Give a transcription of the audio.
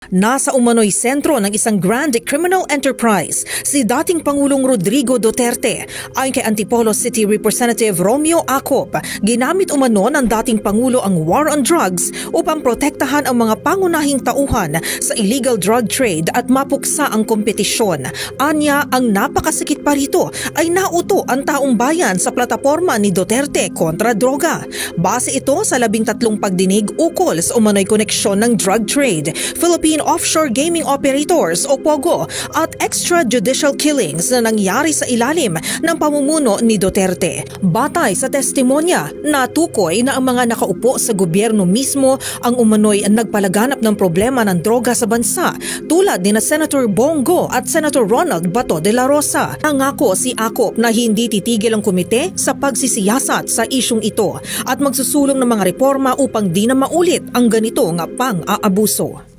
Nasa umano'y sentro ng isang grand criminal enterprise si dating Pangulong Rodrigo Duterte. Ayon kay Antipolo City Representative Romeo Acop, ginamit umano ng dating Pangulo ang war on drugs upang protektahan ang mga pangunahing tauhan sa illegal drug trade at mapuksa ang kompetisyon. Anya, ang napakasikit pa rito ay nauto ang taong bayan sa plataporma ni Duterte kontra droga. Base ito sa 13 pagdinig ukol sa umano'y koneksyon ng drug trade, Philippine Offshore Gaming Operators o POGO at extrajudicial killings na nangyari sa ilalim ng pamumuno ni Duterte. Batay sa testimonya, natukoy na ang mga nakaupo sa gobyerno mismo ang umano'y nagpalaganap ng problema ng droga sa bansa tulad ni na Senator Bongo at Senator Ronald Bato de la Rosa. Nangako si Acop na hindi titigil ang komite sa pagsisiyasat sa isyung ito at magsusulong ng mga reforma upang di na maulit ang ganito nga pang-aabuso.